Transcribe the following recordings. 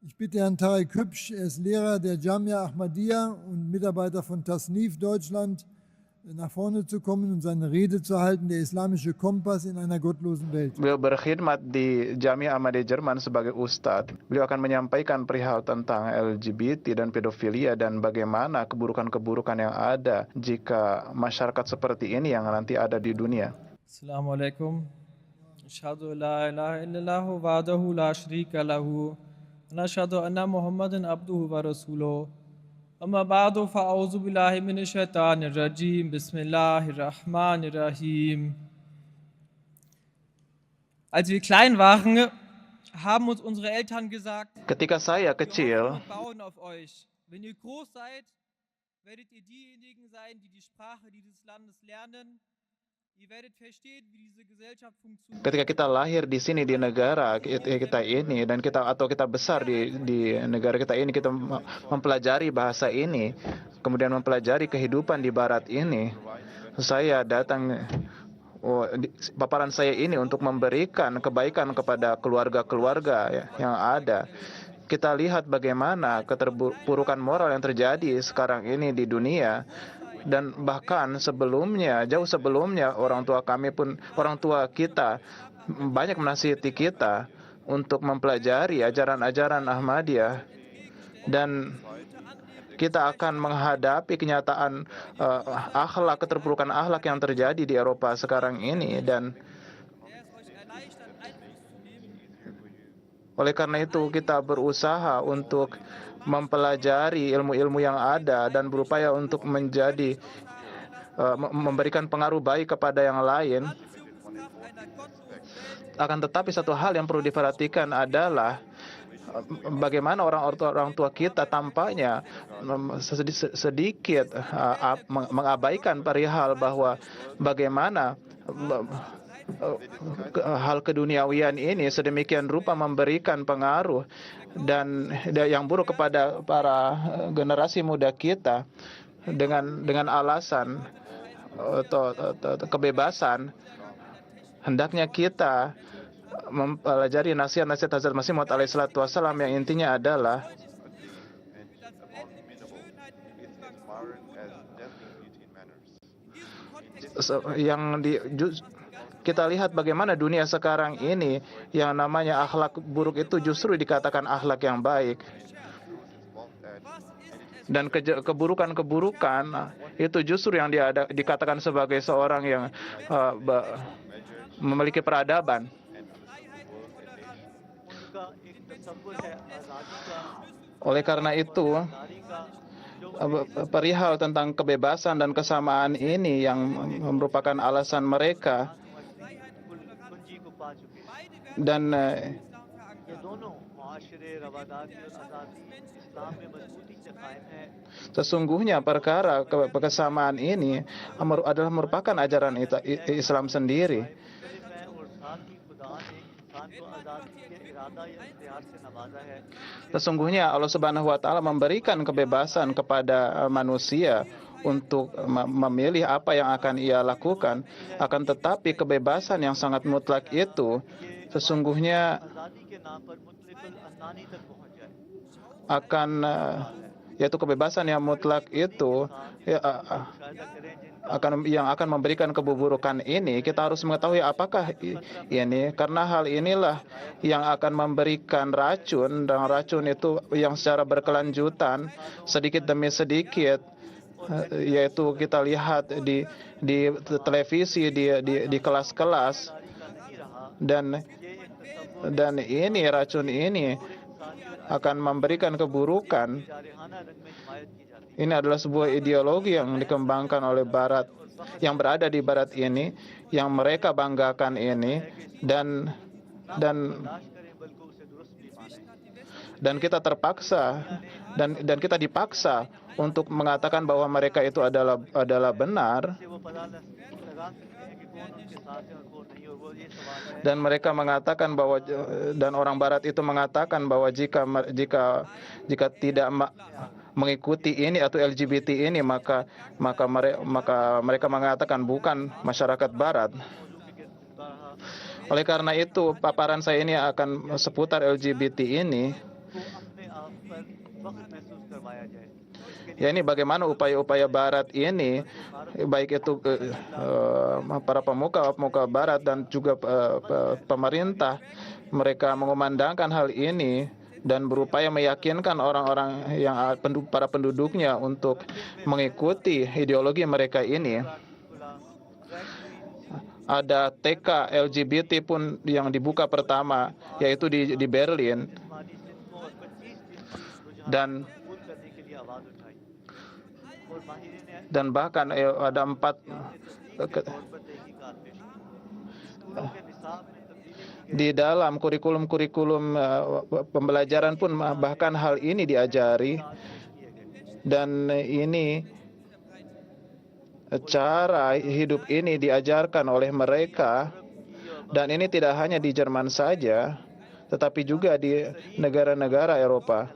Ich bitte Herrn Tarek Hübsch, er ist Lehrer der Jamia Ahmadiyya und Mitarbeiter von Tasnif Deutschland, nach vorne zu kommen und seine Rede zu halten, der islamische Kompass in einer gottlosen Welt. Beliau berkhidmat di Jamia Ahmadiyya Jerman sebagai ustadz. Beliau akan menyampaikan perihal tentang LGBT dan pedofilia dan bagaimana keburukan-keburukan yang ada jika masyarakat seperti ini yang nanti ada di dunia. Assalamualaikum. Asyhadu la ilaha illallah wahdahu la syarika lahu wa asyhadu anna Muhammadan abduhu wa rasuluh. Amma ba'du fa'auzu billahi minasyaitonir rajim. Bismillahirrahmanirrahim. Als wir klein waren, haben uns unsere Eltern gesagt, Ketika saya wir kecil, hoffen und bauen auf euch. Wenn ihr groß seid, werdet ihr diejenigen sein, die die Sprache dieses Landes lernen. Ihr werdet verstehen, wie diese Gesellschaft funktioniert. ketika kita lahir di sini di negara kita ini dan kita besar di negara kita ini, kita mempelajari bahasa ini, kemudian mempelajari kehidupan di barat ini. Saya datang paparan saya ini untuk memberikan kebaikan kepada keluarga-keluarga yang ada. Kita lihat bagaimana keterpurukan moral yang terjadi sekarang ini di dunia. Dan bahkan sebelumnya, jauh sebelumnya, orang tua kita banyak menasihati kita untuk mempelajari ajaran-ajaran Ahmadiyah, dan kita akan menghadapi kenyataan keterpurukan akhlak yang terjadi di Eropa sekarang ini. Dan oleh karena itu kita berusaha untuk mempelajari ilmu-ilmu yang ada dan berupaya untuk memberikan pengaruh baik kepada yang lain. Akan tetapi satu hal yang perlu diperhatikan adalah bagaimana orang tua kita tampaknya sedikit mengabaikan perihal bahwa bagaimana hal keduniawian ini sedemikian rupa memberikan pengaruh dan yang buruk kepada para generasi muda kita dengan alasan kebebasan. Hendaknya kita mempelajari nasihat-nasihat Hazrat Masih Maud alaihissalatu wassalam yang intinya adalah kita lihat bagaimana dunia sekarang ini yang namanya akhlak buruk itu justru dikatakan akhlak yang baik. Dan keburukan-keburukan itu justru yang dikatakan sebagai seorang yang memiliki peradaban. Oleh karena itu, perihal tentang kebebasan dan kesamaan ini yang merupakan alasan mereka. Dan sesungguhnya perkara kesamaan ini adalah merupakan ajaran Islam sendiri. Sesungguhnya Allah Subhanahu wa taala memberikan kebebasan kepada manusia untuk memilih apa yang akan ia lakukan. Akan tetapi kebebasan yang sangat mutlak itu sesungguhnya yaitu kebebasan yang mutlak itu yang akan memberikan keburukan ini. Kita harus mengetahui apakah ini, karena hal inilah yang akan memberikan racun, dan racun itu yang secara berkelanjutan sedikit demi sedikit, yaitu kita lihat di televisi, di kelas-kelas, dan ini racun ini akan memberikan keburukan. Ini adalah sebuah ideologi yang dikembangkan oleh Barat, yang berada di Barat ini, yang mereka banggakan ini, dan kita terpaksa dan kita dipaksa untuk mengatakan bahwa mereka itu adalah benar. Dan mereka mengatakan bahwa, dan orang Barat itu mengatakan bahwa jika tidak mengikuti ini atau LGBT ini, maka mereka mengatakan bukan masyarakat Barat. Oleh karena itu, paparan saya ini akan seputar LGBT ini. Ya, ini bagaimana upaya-upaya Barat ini, baik itu para pemuka Barat dan juga pemerintah, mereka mengumandangkan hal ini dan berupaya meyakinkan orang-orang yang para penduduknya untuk mengikuti ideologi mereka ini. Ada TK LGBT pun yang dibuka pertama, yaitu di Berlin. Dan bahkan ada 4 di dalam kurikulum-kurikulum pembelajaran pun bahkan hal ini diajari, dan ini cara hidup ini diajarkan oleh mereka, dan ini tidak hanya di Jerman saja, tetapi juga di negara-negara Eropa.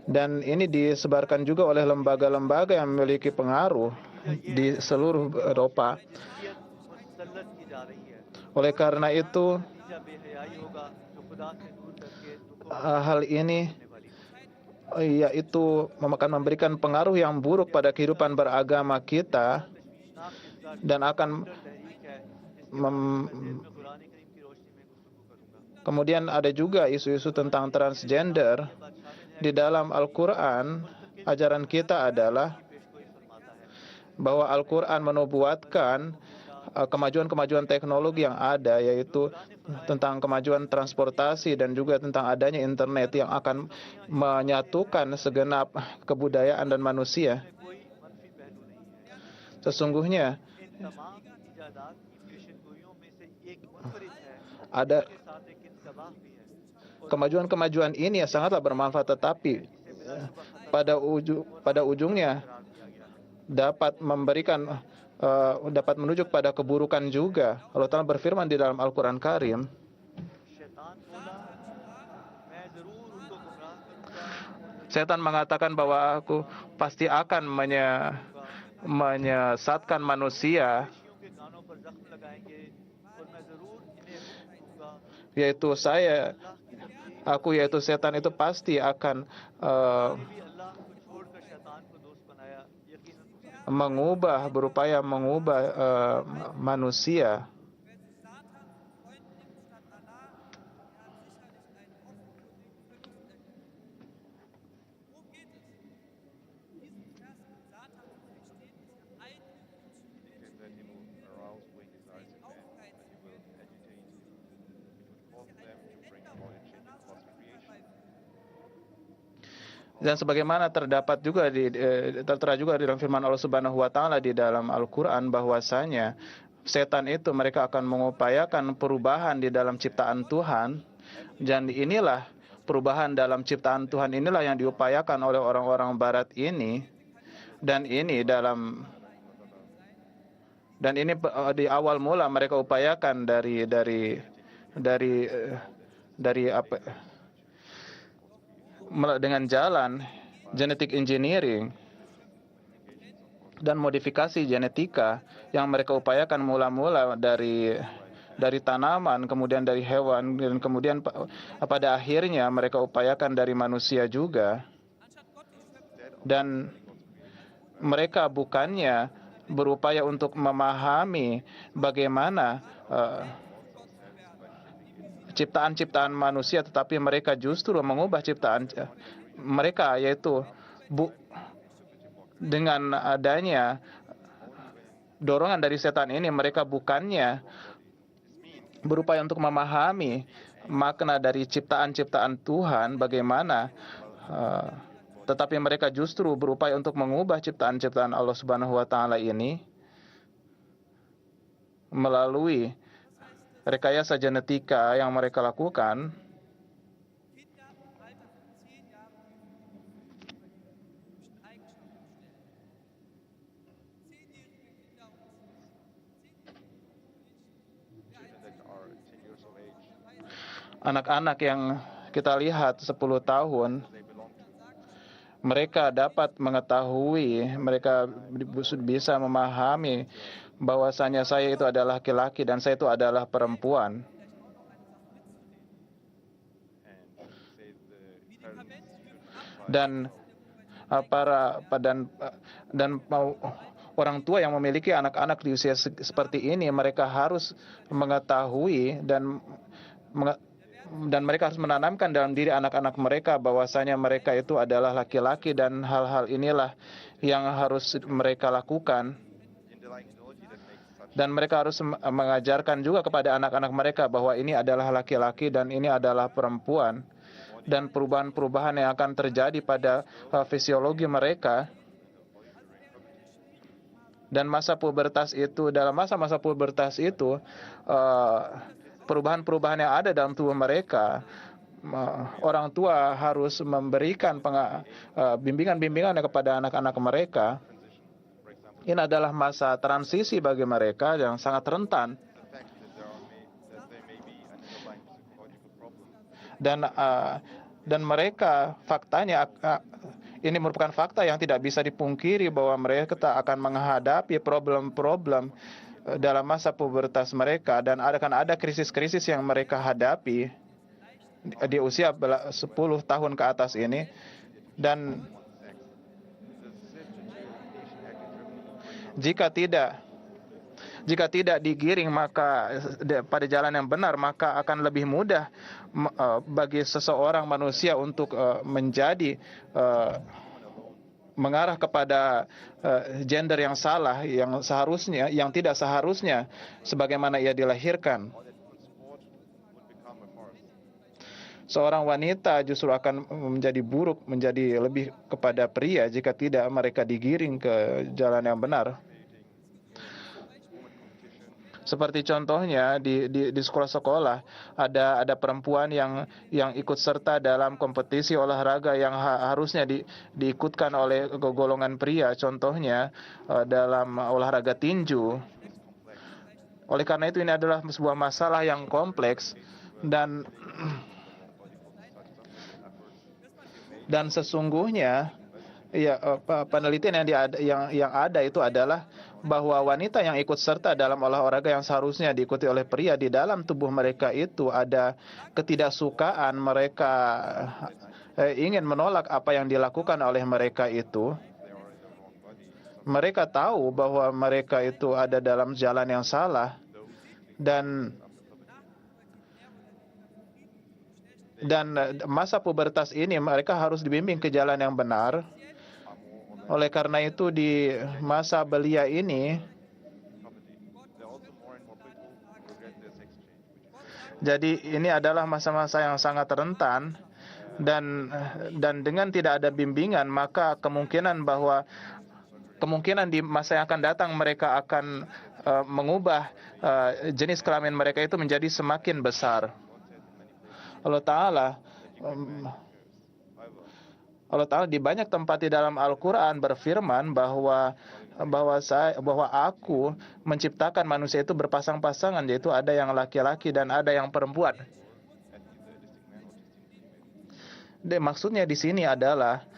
Dan ini disebarkan juga oleh lembaga-lembaga yang memiliki pengaruh di seluruh Eropa. Oleh karena itu, hal ini yaitu akan memberikan pengaruh yang buruk pada kehidupan beragama kita dan akan kemudian ada juga isu-isu tentang transgender. Di dalam Al-Quran, ajaran kita adalah bahwa Al-Quran menubuatkan kemajuan-kemajuan teknologi yang ada, yaitu tentang kemajuan transportasi dan juga tentang adanya internet yang akan menyatukan segenap kebudayaan dan manusia. Sesungguhnya ada kemajuan-kemajuan ini yang sangatlah bermanfaat, tetapi pada ujungnya dapat menunjuk pada keburukan juga. Allah Ta'ala berfirman di dalam Al-Quran Karim, setan mengatakan bahwa aku pasti akan menyesatkan manusia, yaitu setan itu pasti akan berupaya mengubah manusia. Dan sebagaimana tertera juga di dalam firman Allah Subhanahu wa taala di dalam Al-Qur'an, bahwasanya setan itu mereka akan mengupayakan perubahan di dalam ciptaan Tuhan, dan inilah perubahan dalam ciptaan Tuhan inilah yang diupayakan oleh orang-orang Barat ini, dan ini di awal mula mereka upayakan dengan jalan genetic engineering dan modifikasi genetika yang mereka upayakan mula-mula dari tanaman, kemudian dari hewan, dan kemudian pada akhirnya mereka upayakan dari manusia juga. Dan mereka bukannya berupaya untuk memahami bagaimana ciptaan-ciptaan manusia, tetapi mereka justru mengubah ciptaan mereka, yaitu dengan adanya dorongan dari setan ini, mereka bukannya berupaya untuk memahami makna dari ciptaan-ciptaan Tuhan bagaimana, tetapi mereka justru berupaya untuk mengubah ciptaan-ciptaan Allah Subhanahu wa taala ini melalui rekayasa genetika yang mereka lakukan. Anak-anak yang kita lihat 10 tahun, mereka dapat mengetahui, mereka bisa memahami bahwasanya saya itu adalah laki-laki dan saya itu adalah perempuan. dan orang tua yang memiliki anak-anak di usia seperti ini, mereka harus mengetahui dan mereka harus menanamkan dalam diri anak-anak mereka bahwasanya mereka itu adalah laki-laki, dan hal-hal inilah yang harus mereka lakukan. Dan mereka harus mengajarkan juga kepada anak-anak mereka bahwa ini adalah laki-laki dan ini adalah perempuan, dan perubahan-perubahan yang akan terjadi pada fisiologi mereka. Dan dalam masa-masa pubertas itu, perubahan-perubahan yang ada dalam tubuh mereka, orang tua harus memberikan bimbingan-bimbingan kepada anak-anak mereka. Ini adalah masa transisi bagi mereka yang sangat rentan. Dan mereka, faktanya, ini merupakan fakta yang tidak bisa dipungkiri bahwa mereka akan menghadapi problem-problem dalam masa pubertas mereka, dan akan ada krisis-krisis yang mereka hadapi di usia 10 tahun ke atas ini. Dan jika tidak digiring maka pada jalan yang benar, maka akan lebih mudah bagi seseorang manusia untuk menjadi mengarah kepada gender yang salah, yang tidak seharusnya sebagaimana ia dilahirkan. Seorang wanita justru akan menjadi buruk, menjadi lebih kepada pria jika tidak mereka digiring ke jalan yang benar. Seperti contohnya di sekolah-sekolah ada perempuan yang ikut serta dalam kompetisi olahraga yang harusnya diikutkan oleh golongan pria. Contohnya dalam olahraga tinju. Oleh karena itu, ini adalah sebuah masalah yang kompleks, dan sesungguhnya penelitian yang ada itu adalah bahwa wanita yang ikut serta dalam olahraga yang seharusnya diikuti oleh pria, di dalam tubuh mereka itu ada ketidaksukaan. Mereka ingin menolak apa yang dilakukan oleh mereka itu. Mereka tahu bahwa mereka itu ada dalam jalan yang salah, dan masa pubertas ini mereka harus dibimbing ke jalan yang benar. Oleh karena itu, di masa belia ini, jadi ini adalah masa-masa yang sangat rentan, dan dengan tidak ada bimbingan, maka kemungkinan di masa yang akan datang mereka akan mengubah jenis kelamin mereka itu menjadi semakin besar. Allah Ta'ala di banyak tempat di dalam Al-Quran berfirman bahwa aku menciptakan manusia itu berpasang-pasangan, yaitu ada yang laki-laki dan ada yang perempuan. Maksudnya di sini adalah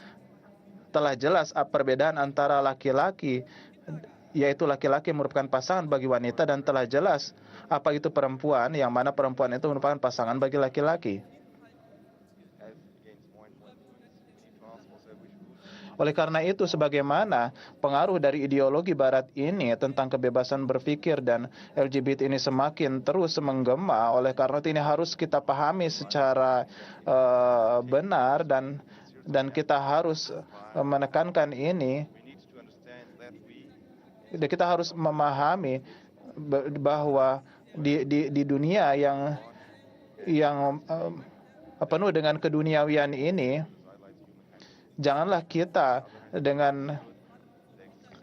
telah jelas perbedaan antara laki-laki, yaitu laki-laki merupakan pasangan bagi wanita, dan telah jelas apa itu perempuan, yang mana perempuan itu merupakan pasangan bagi laki-laki. Oleh karena itu, sebagaimana pengaruh dari ideologi Barat ini tentang kebebasan berpikir dan LGBT ini semakin terus menggema, oleh karena itu ini harus kita pahami secara benar, dan kita harus menekankan ini. Kita harus memahami bahwa di dunia yang penuh dengan keduniawian ini, janganlah kita dengan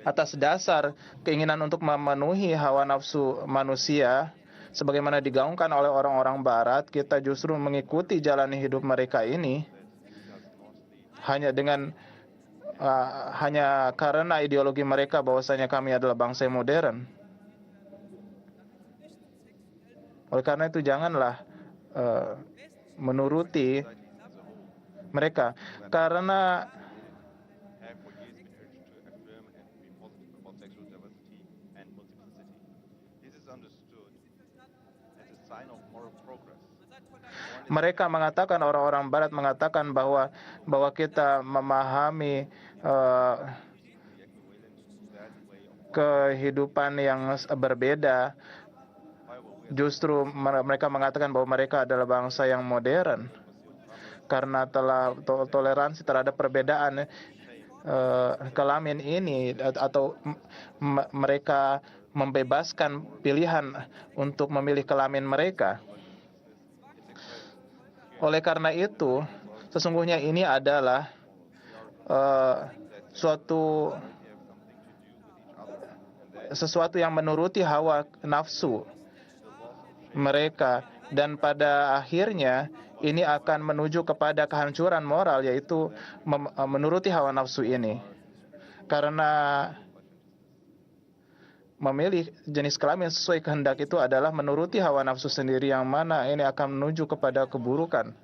atas dasar keinginan untuk memenuhi hawa nafsu manusia sebagaimana digaungkan oleh orang-orang Barat, kita justru mengikuti jalan hidup mereka ini hanya karena ideologi mereka bahwasanya kami adalah bangsa yang modern. Oleh karena itu, janganlah menuruti mereka, karena Mereka mengatakan, orang-orang Barat mengatakan bahwa kita memahami kehidupan yang berbeda. Justru mereka mengatakan bahwa mereka adalah bangsa yang modern karena telah toleransi terhadap perbedaan kelamin ini, atau mereka membebaskan pilihan untuk memilih kelamin mereka. Oleh karena itu, sesungguhnya ini adalah sesuatu yang menuruti hawa nafsu mereka, dan pada akhirnya ini akan menuju kepada kehancuran moral, yaitu menuruti hawa nafsu ini. Karena memilih jenis kelamin sesuai kehendak itu adalah menuruti hawa nafsu sendiri, yang mana ini akan menuju kepada keburukan.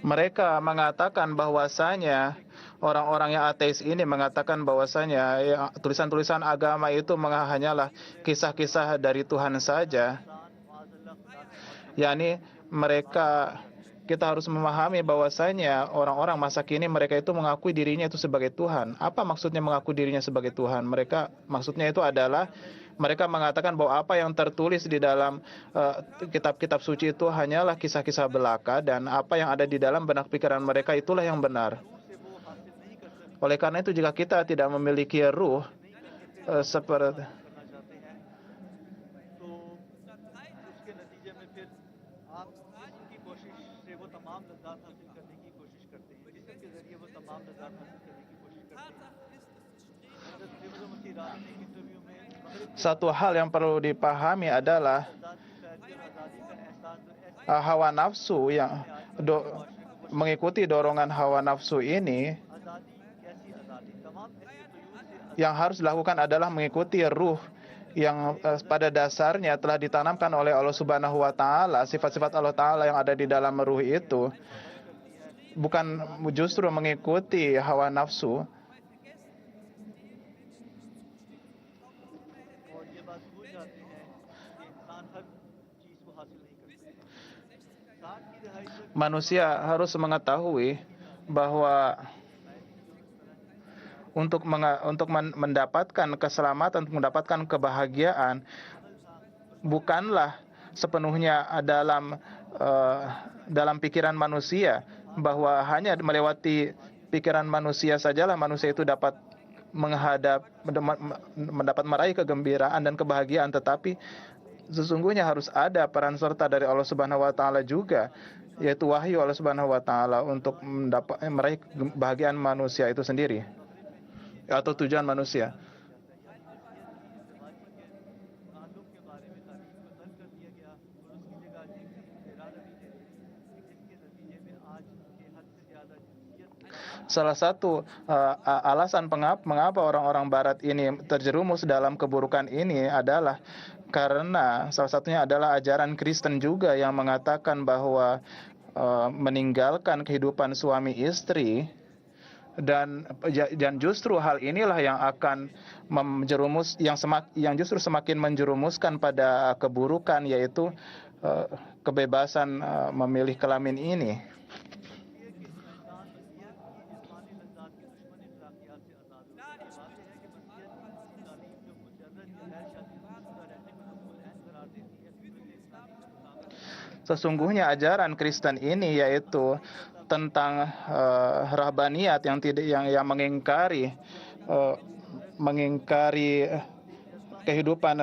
Mereka mengatakan bahwasanya orang-orang yang ateis ini mengatakan bahwasanya tulisan-tulisan agama itu hanyalah kisah-kisah dari Tuhan saja. yakni kita harus memahami bahwasanya orang-orang masa kini mereka itu mengakui dirinya itu sebagai Tuhan. Apa maksudnya mengaku dirinya sebagai Tuhan? Maksudnya itu adalah mereka mengatakan bahwa apa yang tertulis di dalam kitab-kitab suci itu hanyalah kisah-kisah belaka, dan apa yang ada di dalam benak pikiran mereka itulah yang benar. Oleh karena itu, jika kita tidak memiliki ruh seperti satu hal yang perlu dipahami adalah hawa nafsu yang mengikuti dorongan hawa nafsu ini, yang harus dilakukan adalah mengikuti ruh yang pada dasarnya telah ditanamkan oleh Allah Subhanahu wa taala, sifat-sifat Allah taala yang ada di dalam ruh itu, bukan justru mengikuti hawa nafsu. Manusia harus mengetahui bahwa untuk mendapatkan keselamatan, untuk mendapatkan kebahagiaan, bukanlah sepenuhnya dalam pikiran manusia, bahwa hanya melewati pikiran manusia sajalah manusia itu dapat mendapat meraih kegembiraan dan kebahagiaan, tetapi sesungguhnya harus ada peran serta dari Allah Subhanahu wa taala juga, yaitu wahyu Allah Subhanahu wa taala untuk meraih kebahagiaan manusia itu sendiri atau tujuan manusia. Salah satu alasan mengapa orang-orang Barat ini terjerumus dalam keburukan ini adalah karena salah satunya adalah ajaran Kristen juga yang mengatakan bahwa meninggalkan kehidupan suami istri, dan justru hal inilah yang akan yang justru semakin menjerumuskan pada keburukan, yaitu kebebasan memilih kelamin ini. Sesungguhnya ajaran Kristen ini yaitu tentang rahbaniyat yang mengingkari kehidupan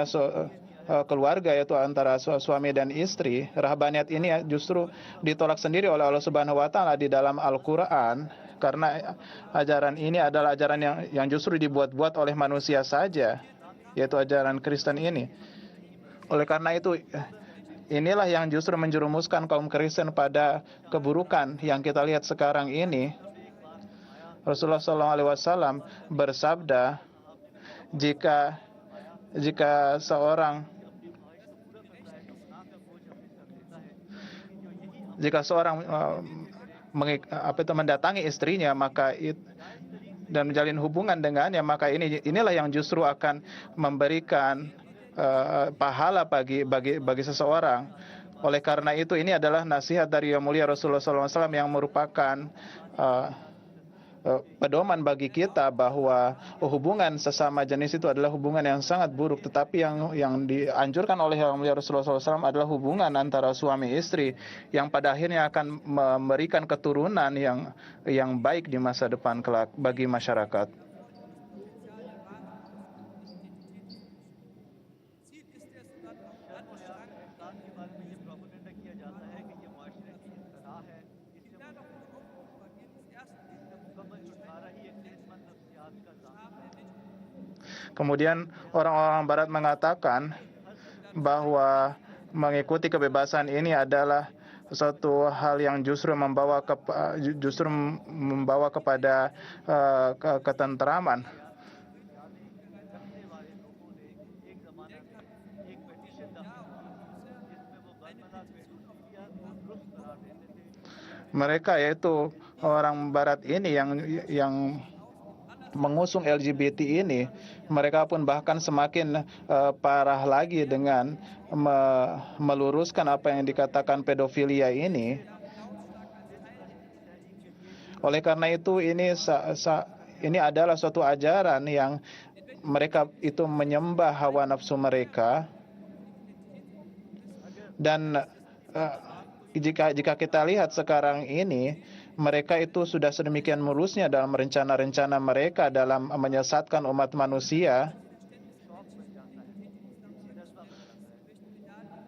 keluarga, yaitu antara suami dan istri. Rahbaniyat ini justru ditolak sendiri oleh Allah Subhanahu wa taala di dalam Al-Qur'an, karena ajaran ini adalah ajaran yang justru dibuat-buat oleh manusia saja, yaitu ajaran Kristen ini. Oleh karena itu, inilah yang justru menjerumuskan kaum Kristen pada keburukan yang kita lihat sekarang ini. Rasulullah SAW bersabda, jika seorang jika seorang mendatangi istrinya dan menjalin hubungan dengannya, maka inilah yang justru akan memberikan pahala bagi seseorang. Oleh karena itu, ini adalah nasihat dari Yang Mulia Rasulullah SAW yang merupakan pedoman bagi kita bahwa hubungan sesama jenis itu adalah hubungan yang sangat buruk. Tetapi yang dianjurkan oleh Yang Mulia Rasulullah SAW adalah hubungan antara suami istri yang pada akhirnya akan memberikan keturunan yang baik di masa depan kelak bagi masyarakat. Kemudian orang-orang Barat mengatakan bahwa mengikuti kebebasan ini adalah suatu hal yang justru membawa kepada ketentraman. Mereka, yaitu orang Barat ini yang mengusung LGBT ini, mereka pun bahkan semakin parah lagi dengan meluruskan apa yang dikatakan pedofilia ini. Oleh karena itu, ini adalah suatu ajaran yang mereka itu menyembah hawa nafsu mereka. Dan jika kita lihat sekarang ini, mereka itu sudah sedemikian mulusnya dalam rencana-rencana mereka dalam menyesatkan umat manusia.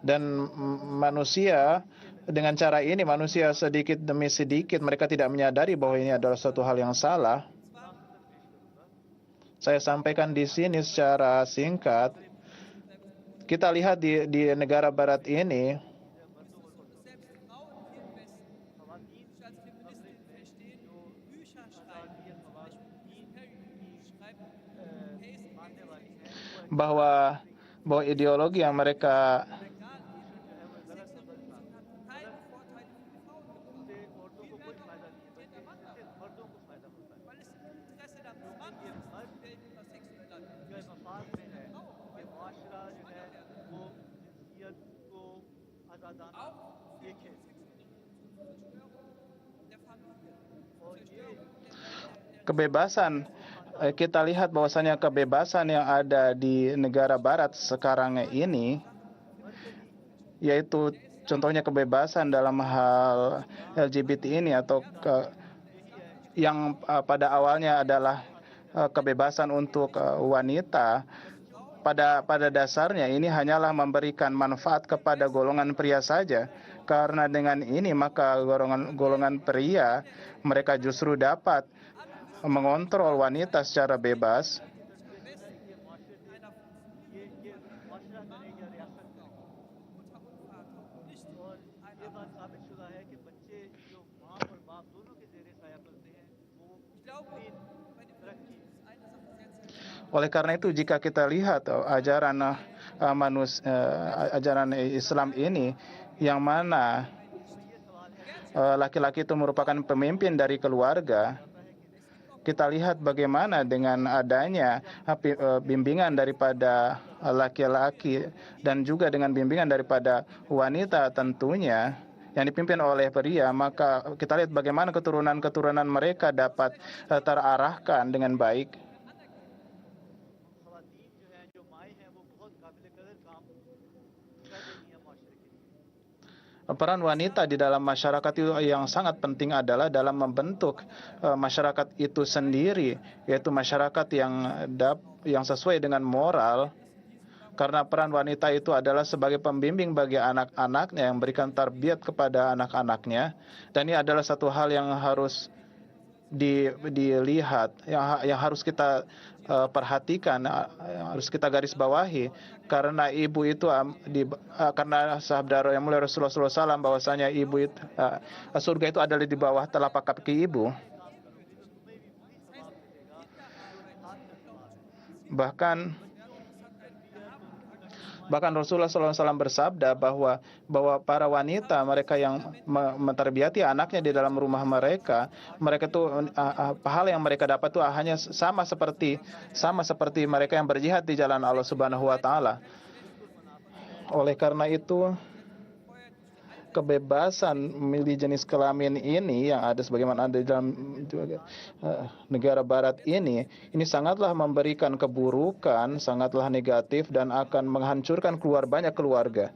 Dan manusia, dengan cara ini, manusia sedikit demi sedikit mereka tidak menyadari bahwa ini adalah suatu hal yang salah. Saya sampaikan di sini secara singkat. Kita lihat di negara Barat ini, bahwa ideologi yang mereka kebebasan, kita lihat bahwasanya kebebasan yang ada di negara Barat sekarang ini, yaitu contohnya kebebasan dalam hal LGBT ini, atau yang pada awalnya adalah kebebasan untuk wanita, pada dasarnya ini hanyalah memberikan manfaat kepada golongan pria saja. Karena dengan ini maka golongan pria mereka justru dapat mengontrol wanita secara bebas. Oleh karena itu, jika kita lihat ajaran Islam ini, yang mana laki-laki itu merupakan pemimpin dari keluarga, kita lihat bagaimana dengan adanya bimbingan daripada laki-laki dan juga dengan bimbingan daripada wanita tentunya yang dipimpin oleh pria, maka kita lihat bagaimana keturunan mereka dapat terarahkan dengan baik. Peran wanita di dalam masyarakat itu yang sangat penting adalah dalam membentuk masyarakat itu sendiri, yaitu masyarakat yang sesuai dengan moral. Karena peran wanita itu adalah sebagai pembimbing bagi anak-anaknya, yang memberikan tarbiyat kepada anak-anaknya. Dan ini adalah satu hal yang harus dilihat, yang harus kita perhatikan, harus kita garis bawahi. Karena ibu itu karena sabda yang mulia Rasulullah SAW bahwasanya ibu itu, surga itu adalah di bawah telapak kaki ibu. Bahkan Bahkan Rasulullah SAW bersabda bahwa para wanita mereka yang menterbiati anaknya di dalam rumah mereka, mereka tuh pahala yang mereka dapat tuh hanya sama seperti mereka yang berjihad di jalan Allah Subhanahu wa taala. Oleh karena itu, kebebasan memilih jenis kelamin ini yang ada sebagaimana ada di dalam negara barat ini sangatlah memberikan keburukan, sangatlah negatif dan akan menghancurkan banyak keluarga.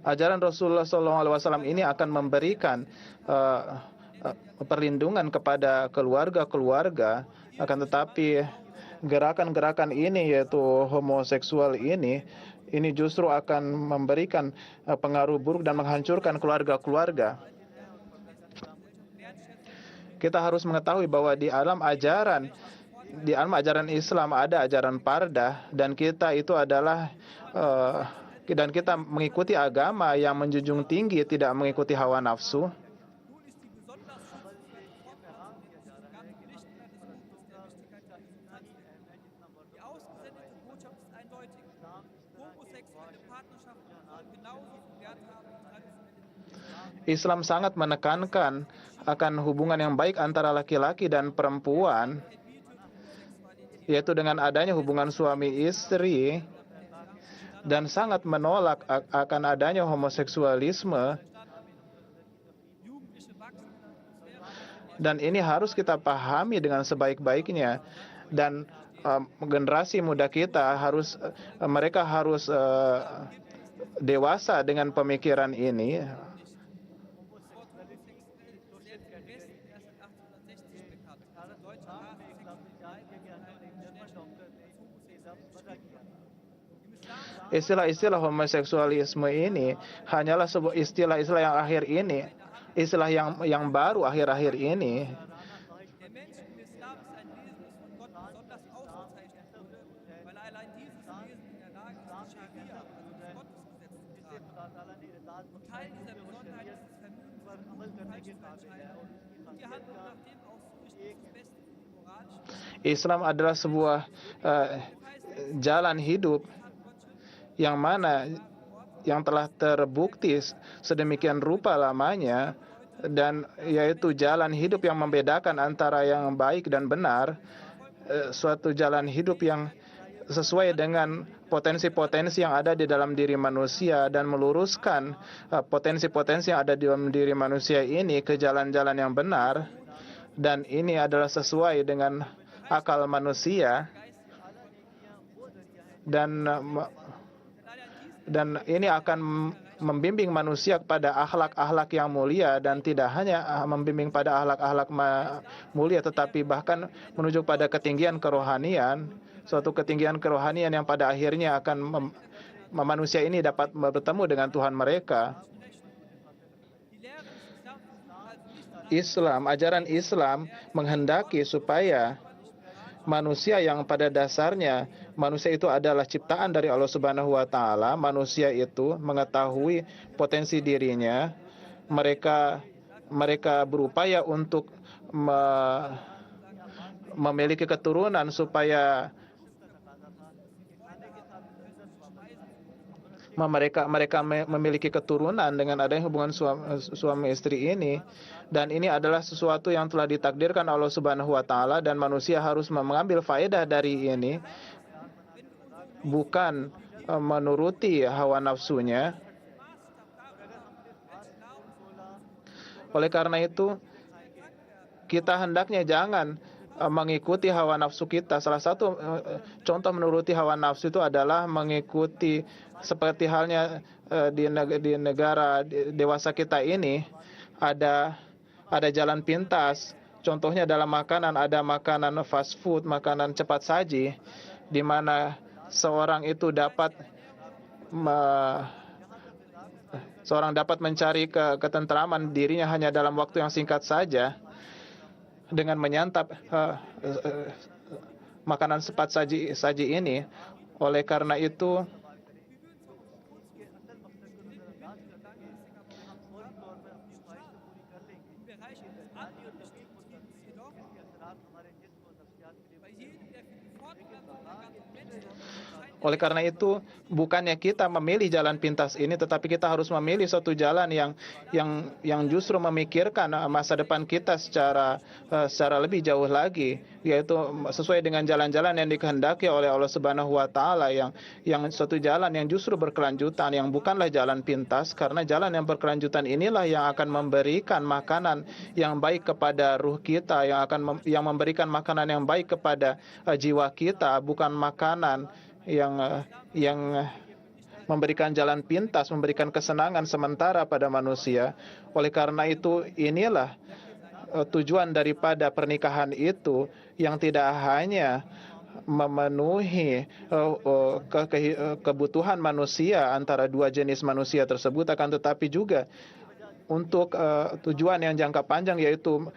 Ajaran Rasulullah SAW ini akan memberikan perlindungan kepada keluarga-keluarga, akan tetapi gerakan-gerakan ini yaitu homoseksual ini justru akan memberikan pengaruh buruk dan menghancurkan keluarga-keluarga. Kita harus mengetahui bahwa di alam ajaran Islam ada ajaran pardah, dan kita itu adalah dan kita mengikuti agama yang menjunjung tinggi, tidak mengikuti hawa nafsu. Islam sangat menekankan akan hubungan yang baik antara laki-laki dan perempuan, yaitu dengan adanya hubungan suami istri, dan sangat menolak akan adanya homoseksualisme. Dan ini harus kita pahami dengan sebaik-baiknya. Dan generasi muda kita mereka harus dewasa dengan pemikiran ini. Istilah-istilah homoseksualisme ini hanyalah sebuah istilah-istilah yang akhir ini, istilah yang baru akhir-akhir ini. Islam adalah sebuah jalan hidup yang mana yang telah terbukti sedemikian rupa lamanya, dan yaitu jalan hidup yang membedakan antara yang baik dan benar, suatu jalan hidup yang sesuai dengan potensi-potensi yang ada di dalam diri manusia dan meluruskan potensi-potensi yang ada di dalam diri manusia ini ke jalan-jalan yang benar, dan ini adalah sesuai dengan akal manusia, dan ini akan membimbing manusia kepada akhlak-akhlak yang mulia, dan tidak hanya membimbing pada akhlak-akhlak mulia, tetapi bahkan menuju pada ketinggian kerohanian, suatu ketinggian kerohanian yang pada akhirnya akan manusia ini dapat bertemu dengan Tuhan mereka. Ajaran Islam menghendaki supaya manusia yang pada dasarnya manusia itu adalah ciptaan dari Allah Subhanahu wa taala, manusia itu mengetahui potensi dirinya, mereka berupaya untuk memiliki keturunan supaya mereka memiliki keturunan dengan adanya hubungan suami istri ini. Dan ini adalah sesuatu yang telah ditakdirkan Allah Subhanahu wa taala, dan manusia harus mengambil faedah dari ini, bukan menuruti hawa nafsunya. Oleh karena itu, kita hendaknya jangan mengikuti hawa nafsu kita. Salah satu contoh menuruti hawa nafsu itu adalah mengikuti seperti halnya di negara dewasa kita ini ada jalan pintas. Contohnya dalam makanan, ada makanan fast food, makanan cepat saji, di mana seorang dapat mencari ketentraman dirinya hanya dalam waktu yang singkat saja dengan menyantap makanan cepat saji ini. Oleh karena itu, bukannya kita memilih jalan pintas ini, tetapi kita harus memilih suatu jalan yang justru memikirkan masa depan kita secara lebih jauh lagi, yaitu sesuai dengan jalan-jalan yang dikehendaki oleh Allah Subhanahu wa taala, yang suatu jalan yang justru berkelanjutan, yang bukanlah jalan pintas, karena jalan yang berkelanjutan inilah yang akan memberikan makanan yang baik kepada ruh kita, yang memberikan makanan yang baik kepada jiwa kita, bukan makanan yang memberikan jalan pintas, memberikan kesenangan sementara pada manusia. Oleh karena itu, inilah tujuan daripada pernikahan itu, yang tidak hanya memenuhi kebutuhan manusia antara dua jenis manusia tersebut, akan tetapi juga untuk tujuan yang jangka panjang, yaitu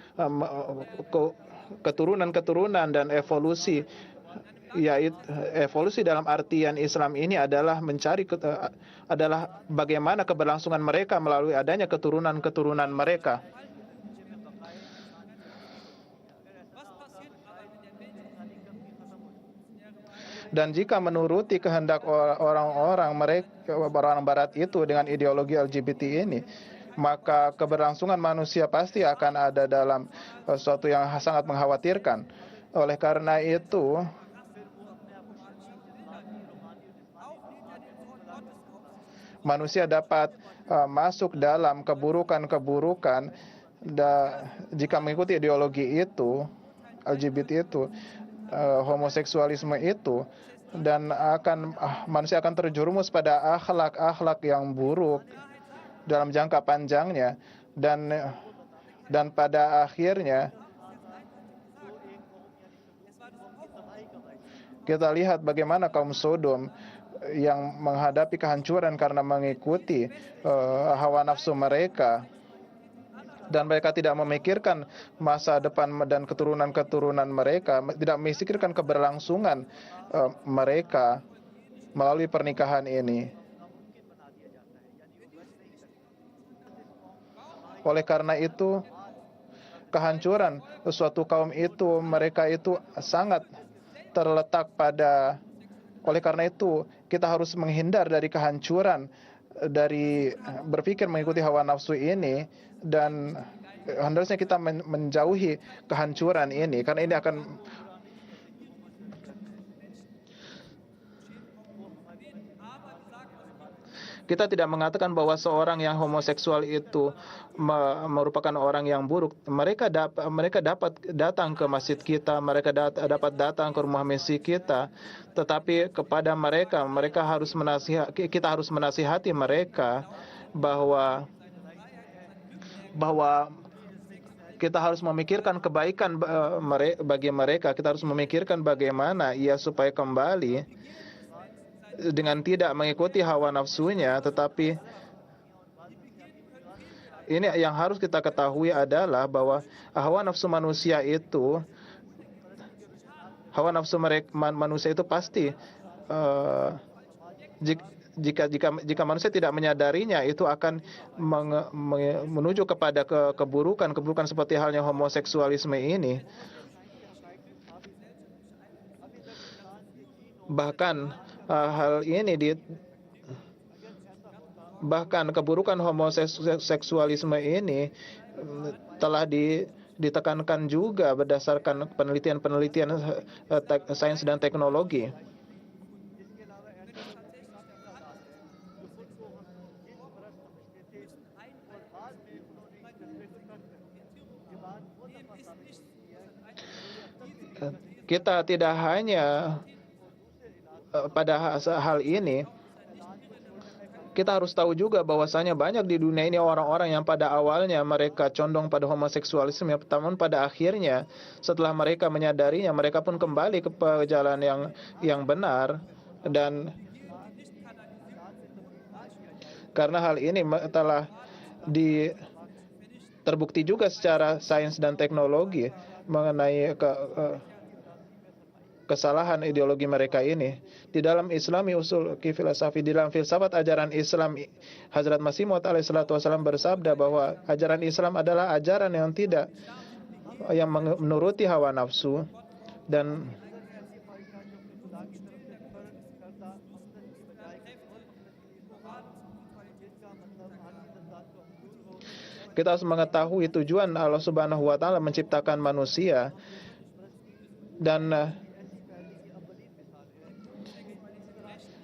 keturunan-keturunan dan evolusi. Yaitu evolusi dalam artian Islam ini adalah adalah bagaimana keberlangsungan mereka melalui adanya keturunan-keturunan mereka. Dan jika menuruti kehendak orang Barat itu dengan ideologi LGBT ini, maka keberlangsungan manusia pasti akan ada dalam suatu yang sangat mengkhawatirkan. Oleh karena itu, manusia dapat masuk dalam keburukan-keburukan jika mengikuti ideologi itu, LGBT itu, homoseksualisme itu, dan manusia akan terjerumus pada akhlak-akhlak yang buruk dalam jangka panjangnya, dan pada akhirnya kita lihat bagaimana kaum Sodom yang menghadapi kehancuran karena mengikuti hawa nafsu mereka, dan mereka tidak memikirkan masa depan dan keturunan-keturunan mereka, tidak memikirkan keberlangsungan mereka melalui pernikahan ini. Oleh karena itu, kehancuran suatu kaum itu, mereka itu sangat terletak pada. Oleh karena itu, kita harus menghindar dari kehancuran, dari berpikir mengikuti hawa nafsu ini, dan hendaknya kita menjauhi kehancuran ini, karena ini akan kita tidak mengatakan bahwa seorang yang homoseksual itu merupakan orang yang buruk. Mereka dapat datang ke masjid kita, mereka dapat datang ke rumah misi kita, tetapi kepada mereka harus kita harus menasihati mereka bahwa kita harus memikirkan kebaikan bagi mereka. Kita harus memikirkan bagaimana ia supaya kembali dengan tidak mengikuti hawa nafsunya. Tetapi ini yang harus kita ketahui adalah bahwa hawa nafsu manusia itu, manusia itu pasti jika manusia tidak menyadarinya, itu akan menuju kepada keburukan seperti halnya homoseksualisme ini. Bahkan keburukan homoseksualisme ini telah ditekankan juga berdasarkan penelitian sains dan teknologi. Kita tidak hanya pada hal ini, kita harus tahu juga bahwasanya banyak di dunia ini orang-orang yang pada awalnya mereka condong pada homoseksualisme, namun pada akhirnya setelah mereka menyadarinya, mereka pun kembali ke jalan yang benar. Dan karena hal ini telah terbukti juga secara sains dan teknologi mengenai kesalahan ideologi mereka ini. Di dalam Islami usul filosofi, di dalam filsafat ajaran Islam, Hazrat Masih Maud alaihissalatu wassalam bersabda bahwa ajaran Islam adalah ajaran yang menuruti hawa nafsu, dan kita harus mengetahui tujuan Allah Subhanahu wa taala menciptakan manusia, dan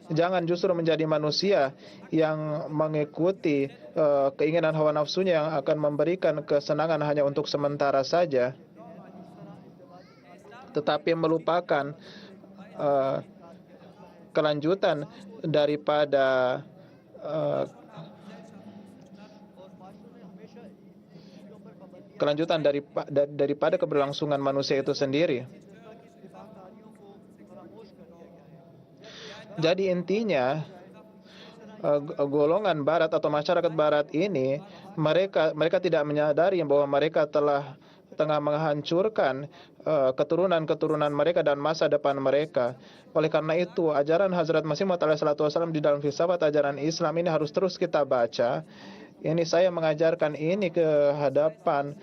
jangan justru menjadi manusia yang mengikuti keinginan hawa nafsunya yang akan memberikan kesenangan hanya untuk sementara saja, tetapi melupakan kelanjutan daripada daripada keberlangsungan manusia itu sendiri. Jadi intinya, golongan barat atau masyarakat barat ini, mereka tidak menyadari bahwa mereka tengah menghancurkan keturunan-keturunan mereka dan masa depan mereka. Oleh karena itu, ajaran Hazrat Masih Maud alaihissalatu wassalam di dalam filsafat ajaran Islam ini harus terus kita baca. Ini saya mengajarkan ini ke hadapan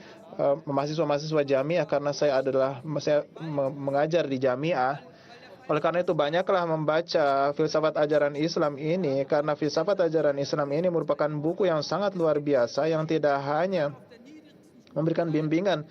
mahasiswa-mahasiswa jamiah karena saya mengajar di jamiah. Oleh karena itu banyaklah membaca filsafat ajaran Islam ini, karena filsafat ajaran Islam ini merupakan buku yang sangat luar biasa yang tidak hanya memberikan bimbingan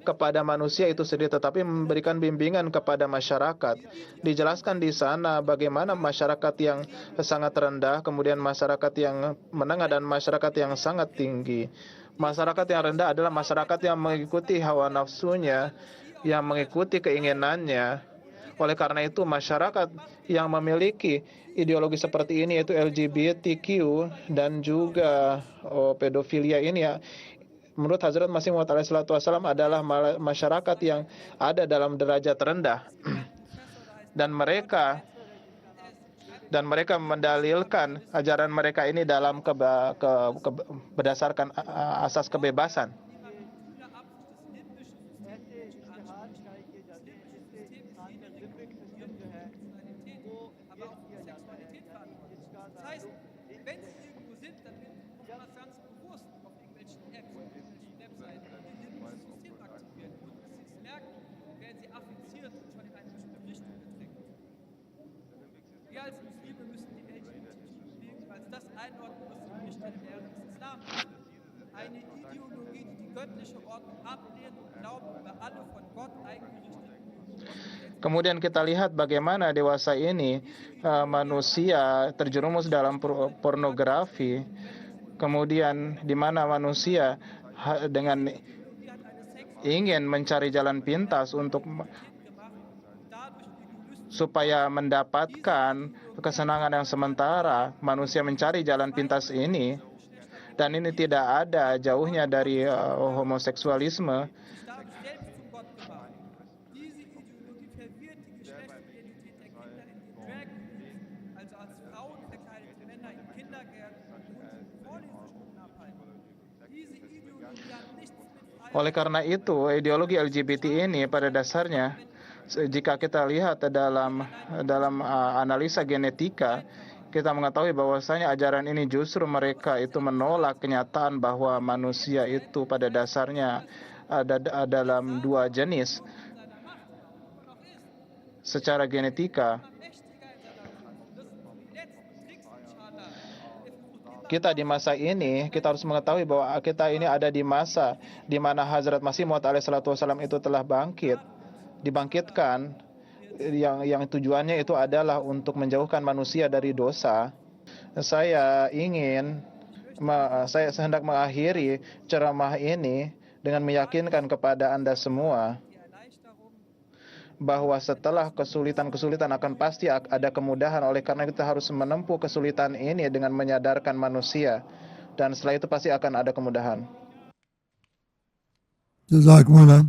kepada manusia itu sendiri, tetapi memberikan bimbingan kepada masyarakat. Dijelaskan di sana bagaimana masyarakat yang sangat rendah, kemudian masyarakat yang menengah, dan masyarakat yang sangat tinggi. Masyarakat yang rendah adalah masyarakat yang mengikuti hawa nafsunya, yang mengikuti keinginannya. Oleh karena itu, masyarakat yang memiliki ideologi seperti ini, yaitu LGBTQ dan juga pedofilia ini, ya, menurut Hazrat Masih Maud alaihissalatu wassalam adalah masyarakat yang ada dalam derajat rendah. Dan mereka mendalilkan ajaran mereka ini dalam berdasarkan asas kebebasan. Kemudian kita lihat bagaimana dewasa ini manusia terjerumus dalam pornografi, kemudian di mana manusia dengan ingin mencari jalan pintas supaya mendapatkan kesenangan yang sementara, manusia mencari jalan pintas ini, dan ini tidak ada jauhnya dari homoseksualisme. Oleh karena itu, ideologi LGBT ini pada dasarnya, jika kita lihat dalam analisa genetika, kita mengetahui bahwasanya ajaran ini justru mereka itu menolak kenyataan bahwa manusia itu pada dasarnya ada dalam dua jenis secara genetika. Kita di masa ini, kita harus mengetahui bahwa kita ini ada di masa di mana Hazrat Masih Maud alaihissalatu wassalam itu telah dibangkitkan, yang tujuannya itu adalah untuk menjauhkan manusia dari dosa. Saya hendak mengakhiri ceramah ini dengan meyakinkan kepada Anda semua bahwa setelah kesulitan-kesulitan akan pasti ada kemudahan. Oleh karena kita harus menempuh kesulitan ini dengan menyadarkan manusia, dan setelah itu pasti akan ada kemudahan. Jazakumullah.